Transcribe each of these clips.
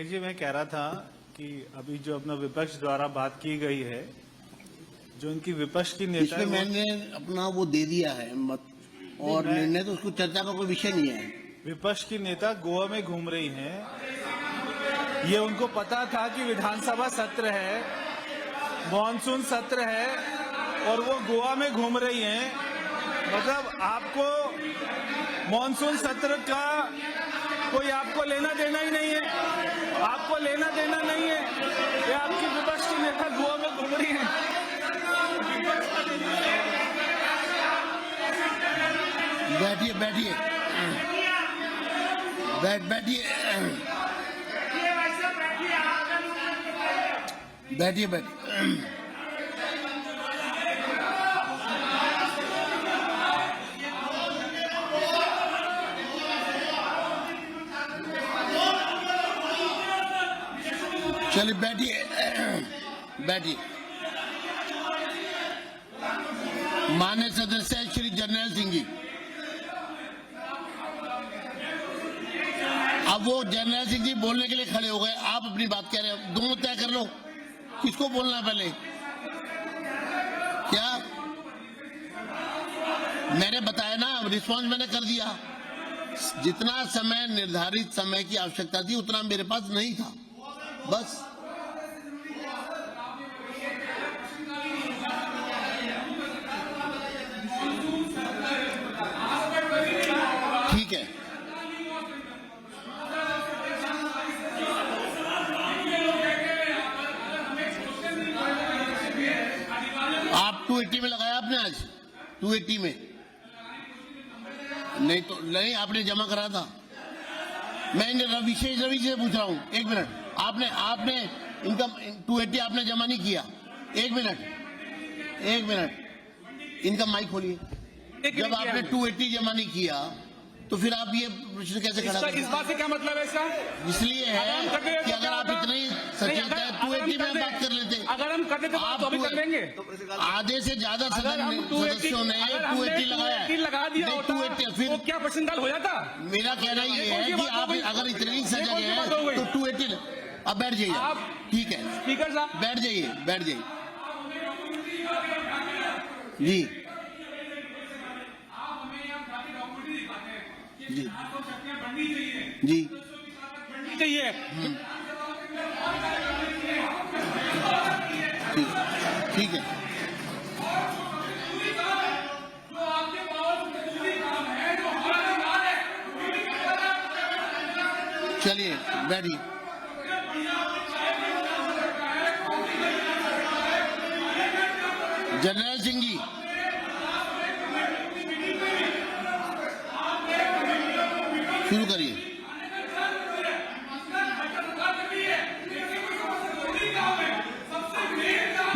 समीर जी, मैं कह रहा था कि अभी जो अपना विपक्ष द्वारा बात की गई है, जो इनकी विपक्ष की नेता इसमें मैंने अपना वो दे दिया है मत और निर्णय, तो उसको चर्चा का कोई विषय नहीं है। विपक्ष की नेता गोवा में घूम रही हैं। ये उनको पता था कि विधानसभा सत्र है, मॉनसून सत्र है, और वो गोवा में घूम रही हैं। मतलब आपको मॉनसून सत्र का कोई आपको लेना देना ही नहीं है, आपको लेना देना नहीं है। ये आपकी विपक्ष की नेता गोवा में घूम रही है। बैठिए बैठिए बैठिए बैठिए बैठिए। चलिए बैठिए बैठिए। माननीय सदस्य श्री जर्नैल सिंह जी, अब वो जर्नैल सिंह जी बोलने के लिए खड़े हो गए, आप अपनी बात कह रहे हो, दोनों तय कर लो किसको बोलना है पहले। क्या मैंने बताया ना, रिस्पांस मैंने कर दिया। जितना समय निर्धारित समय की आवश्यकता थी उतना मेरे पास नहीं था, बस। ठीक है, आप 280 में लगाया आपने आज 280 में नहीं तो नहीं, आपने जमा करा था। मैं विशेष रवि से पूछ रहा हूं, एक मिनट। आपने इनकम 280 आपने जमा नहीं किया। एक मिनट इनका माइक खोलिए। जब आपने 280 जमा नहीं किया तो फिर आप ये प्रश्न कैसे खड़ा करते हैं? इस बात से क्या मतलब है इसका? इसलिए है कि अगर आप इतने सचेत हैं 280 में बात कर लेते। अगर हम करते तो आप अभी कर लेंगे। आधे से ज्यादा सदस्यों ने 280 लगाया, लगा दिया होता 280 फिर तो क्या प्रश्नकाल हो जाता? मेरा कहना ये है कि आप अगर इतनी सजग है तो 280 अब बैठ जाइए आप। ठीक है स्पीकर साहब, बैठ जाइए जी जी जी चाहिए। ठीक है। चलिए बैठिए। जर्नैल सिंह जी, शुरू करिए।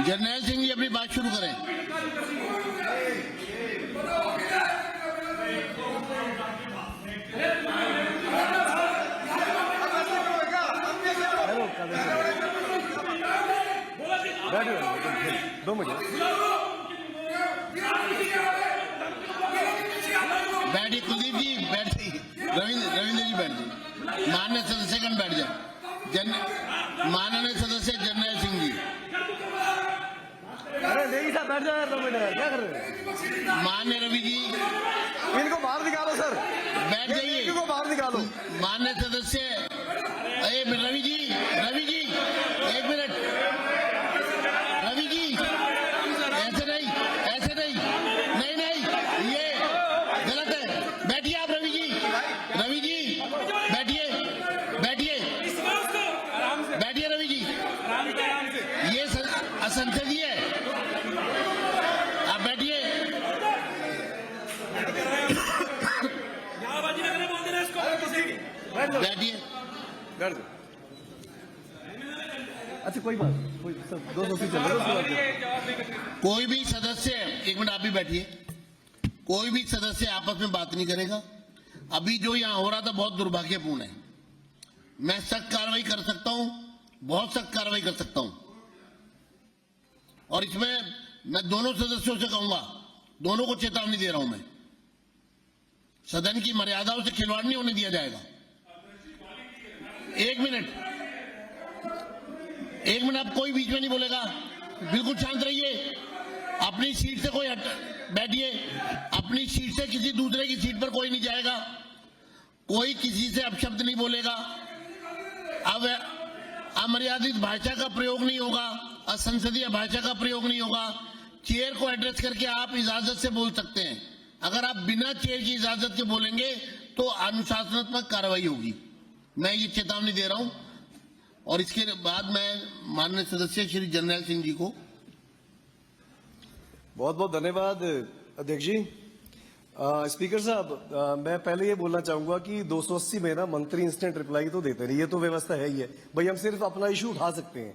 जर्नैल सिंह जी अपनी बात शुरू करें। बैठिए कुलदीप जी, बैठिए। रविंद्र जी बैठ जाइए। माननीय सदस्यगण बैठ जाए। माननीय सदस्य जर्नैल सिंह जी, अरे नहीं सर, बैठ जाओ 2 मिनट, क्या कर रहे हैं? माननीय रवि जी, इनको बाहर निकालो सर, बैठ जाइए। इनको बाहर निकालो। माननीय सदस्य रवि जी, एक मिनट। रवि जी ऐसे नहीं, ये गलत है। बैठिए आप रवि जी बैठिए रवि जी, ये असंसदीय है। आप बैठिए। अच्छा कोई बात, कोई सर 280 चल रहा है। कोई भी सदस्य, एक मिनट आप भी बैठिए। कोई भी सदस्य आपस में बात नहीं करेगा। अभी जो यहाँ हो रहा था बहुत दुर्भाग्यपूर्ण है। मैं सख्त कार्रवाई कर सकता हूं, बहुत सख्त कार्रवाई कर सकता हूं, और इसमें मैं दोनों सदस्यों से कहूंगा, दोनों को चेतावनी दे रहा हूं मैं, सदन की मर्यादाओं से खिलवाड़ नहीं होने दिया जाएगा। एक मिनट एक मिनट, आप कोई बीच में नहीं बोलेगा, बिल्कुल शांत रहिए। अपनी सीट से कोई बैठिए, अपनी सीट से किसी दूसरे की सीट पर कोई नहीं जाएगा, कोई किसी से अपशब्द नहीं बोलेगा, अब अमर्यादित भाषा का प्रयोग नहीं होगा, असंसदीय भाषा का प्रयोग नहीं होगा। चेयर को एड्रेस करके आप इजाजत से बोल सकते हैं। अगर आप बिना चेयर की इजाजत के बोलेंगे तो अनुशासनात्मक कार्रवाई होगी। मैं ये चेतावनी दे रहा हूं। और इसके बाद मैं माननीय सदस्य श्री जर्नैल सिंह जी को बहुत बहुत धन्यवाद अध्यक्ष जी। स्पीकर साहब, मैं पहले ये बोलना चाहूंगा कि 280 में ना मंत्री इंस्टेंट रिप्लाई तो देते नहीं, ये तो व्यवस्था है ही है भाई, हम सिर्फ अपना इशू उठा सकते हैं,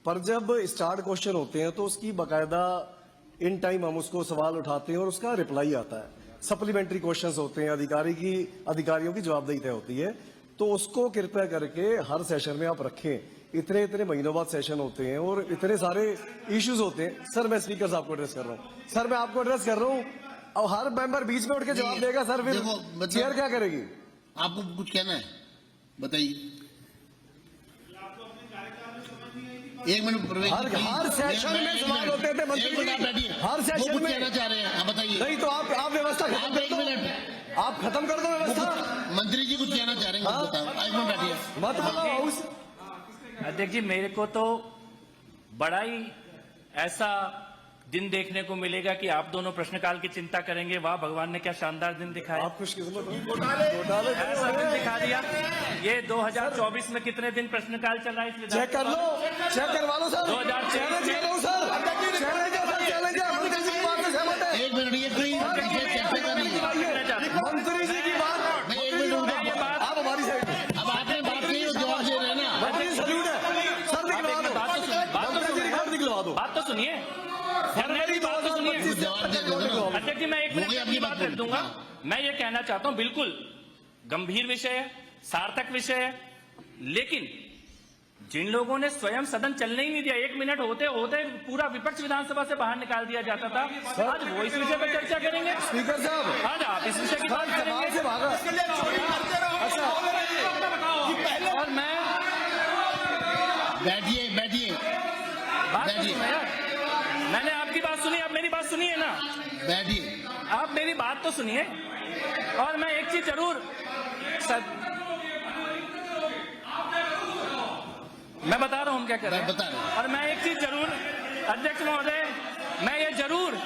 पर जब स्टार्ट क्वेश्चन होते हैं तो उसकी बाकायदा इन टाइम हम उसको सवाल उठाते हैं और उसका रिप्लाई आता है। सप्लीमेंट्री क्वेश्चंस होते हैं, अधिकारियों की जवाबदेही तय होती है, तो उसको कृपया करके हर सेशन में आप रखें। इतने इतने महीनों बाद सेशन होते हैं और इतने सारे इश्यूज होते हैं। सर, मैं स्पीकर साहब को एड्रेस कर रहा हूँ, सर मैं आपको एड्रेस कर रहा हूँ, और हर मेंबर बीच में उठ के जवाब देगा सर, फिर देखो, चेयर क्या करेगी? आपको कुछ कहना है, बताइए। एक मिनट प्रवेश, हर सेशन में सवाल होते थे मंत्री जी, बैठिए, हर सेशन कुछ में कहना चाह रहे हैं, आप बताइए। नहीं तो आप व्यवस्था खत्म आप कर एक दो, मिनट, आप खत्म कर दो व्यवस्था। मंत्री जी कुछ कहना चाह रहे हैं, कुछ बताओ। एक मिनट बैठिए, मत बताओ हाउस। अध्यक्ष जी, मेरे को तो बड़ा ही ऐसा दिन देखने को मिलेगा कि आप दोनों प्रश्नकाल की चिंता करेंगे। वाह भगवान ने क्या शानदार दिन दिखाया, आप खुशकिस्मत हो। घोटाले ऐसा दिन दिखा दिया। ये 2024 में कितने दिन प्रश्नकाल चल रहा है इस चेक कर लो, चेक करवा लो सर। 2023 चैलेंज कर लो सर, चैलेंज है सर, चैलेंज है। मंत्री जी की बात से सहमत है। एक मिनट, ये कोई चर्चा कर रही है। मंत्री जी की बात, मैं एक मिनट उनको, आप हमारी साइड में। अब आपने बात नहीं, वो जवाब दे रहे हैं ना। मंत्री जी सल्यूट है सर, दिखलवा दो, बात तो सुनिए, रिकॉर्ड दिखलवा दो। बात तो सुनिए, फरवरी बात तो सुनिए। 2025 जवाब दे दो। अध्यक्ष जी, मैं एक मिनट अपनी बात रख दूंगा। मैं ये कहना चाहता हूं, बिल्कुल गंभीर विषय है, सार्थक विषय है, लेकिन जिन लोगों ने स्वयं सदन चलने ही नहीं दिया, 1 मिनट होते होते पूरा विपक्ष विधानसभा से बाहर निकाल दिया जाता था, आज वो इस विषय पर चर्चा करेंगे। स्पीकर साहब, आज आप इस विषय की बात करेंगे से भागा। अच्छा, और मैं बैठिए, बैठिए, बात तो बैठिए। सुनो यार, मैंने आपकी बात सुनी, आप मेरी बात सुनिए ना, बैठिए। आप मेरी बात तो सुनिए। और मैं एक चीज जरूर मैं बता रहा हूं हम क्या कर रहे हैं, बता रहे हैं। और मैं एक चीज जरूर, अध्यक्ष महोदय, मैं ये जरूर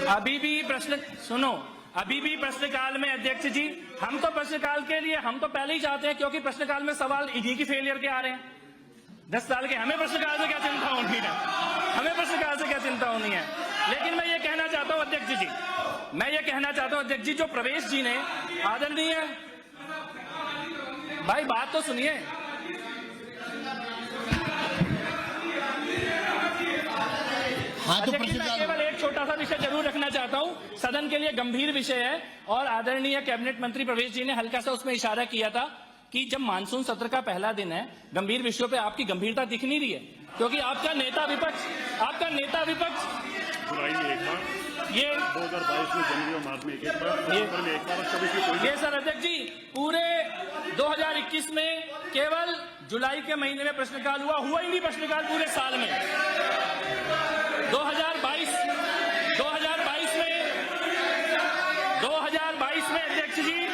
अभी भी प्रश्न सुनो, अभी भी प्रश्नकाल में अध्यक्ष जी, हम तो प्रश्नकाल के लिए हम तो पहले ही चाहते हैं, क्योंकि प्रश्नकाल में सवाल इन्हीं की फेलियर के आ रहे हैं 10 साल के। हमें प्रश्नकाल से क्या चिंता होनी है, हमें प्रश्नकाल से क्या चिंता होनी है। लेकिन मैं ये कहना चाहता हूं अध्यक्ष जी, मैं ये कहना चाहता हूं अध्यक्ष जी, जो प्रवेश जी ने, आदरणीय भाई बात तो सुनिए, हाँ, तो अध्यक्ष जी, मैं प्रश्नकाल केवल एक छोटा सा विषय जरूर रखना चाहता हूं, सदन के लिए गंभीर विषय है, और आदरणीय कैबिनेट मंत्री प्रवेश जी ने हल्का सा उसमें इशारा किया था कि जब मानसून सत्र का पहला दिन है, गंभीर विषयों पे आपकी गंभीरता दिख नहीं रही है, क्योंकि आपका नेता विपक्ष ये 2022 में जनवरी और मार्च में एक बार, ये सर अध्यक्ष जी, पूरे 2021 में केवल जुलाई के महीने में प्रश्नकाल हुआ ही नहीं प्रश्नकाल पूरे साल में। 2022 में अध्यक्ष जी,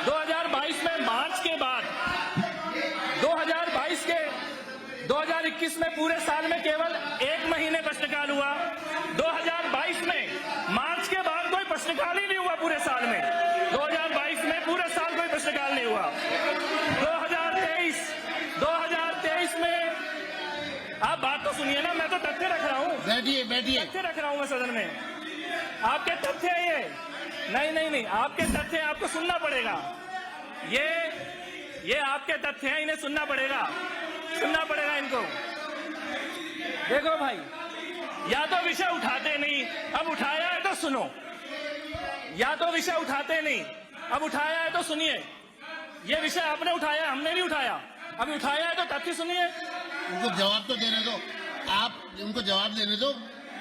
2022 में मार्च के बाद 2021 में पूरे साल में केवल 1 महीने प्रश्नकाल हुआ। 2022 में मार्च के बाद कोई प्रश्नकाल ही नहीं हुआ पूरे साल में। 2022 में पूरे साल कोई प्रश्नकाल नहीं हुआ। 2023 में, आप बात तो सुनिए ना, मैं तो तथ्य रख रहा हूँ, बैठिए, बैठिए। तथ्य रख रहा हूँ मैं सदन में। आपके तथ्य है ये, नहीं, आपके तथ्य आपको सुनना पड़ेगा। ये आपके तथ्य हैं, इन्हें सुनना पड़ेगा इनको। देखो भाई, या तो विषय उठाते नहीं, अब उठाया है तो सुनो, या तो विषय उठाते नहीं, अब उठाया है तो सुनिए। ये विषय आपने उठाया, हमने नहीं उठाया, अब उठाया है तो तथ्य सुनिए। उनको जवाब तो देने दो, आप उनको जवाब देने दो।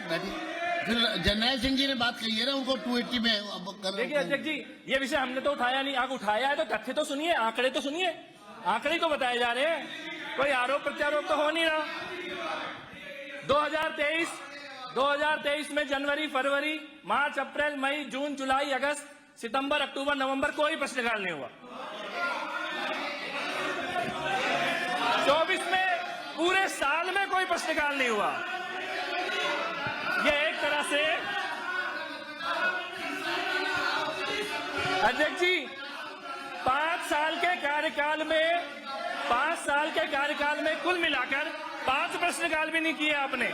बैठिए। फिर जर्नैल सिंह जी ने बात कही है ना, उनको 280 में अब देखिए अध्यक्ष जी, ये विषय हमने तो उठाया नहीं, आप उठाया है तो तथ्य तो सुनिए, आंकड़े तो सुनिए, आंकड़े तो बताए जा रहे हैं, कोई आरोप प्रत्यारोप तो हो नहीं रहा। 2023 में जनवरी, फरवरी, मार्च, अप्रैल, मई, जून, जुलाई, अगस्त, सितंबर, अक्टूबर, नवंबर कोई प्रश्नकाल नहीं हुआ। 24 में पूरे साल में कोई प्रश्नकाल नहीं हुआ। ये एक तरह से अध्यक्ष जी 5 साल के कार्यकाल में कुल मिलाकर 5 प्रश्नकाल भी नहीं किए आपने।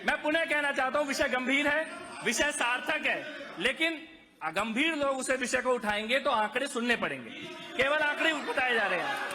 मैं पुनः कहना चाहता हूं, विषय गंभीर है, विषय सार्थक है, लेकिन गंभीर लोग उसे विषय को उठाएंगे तो आंकड़े सुनने पड़ेंगे, केवल आंकड़े बताए जा रहे हैं।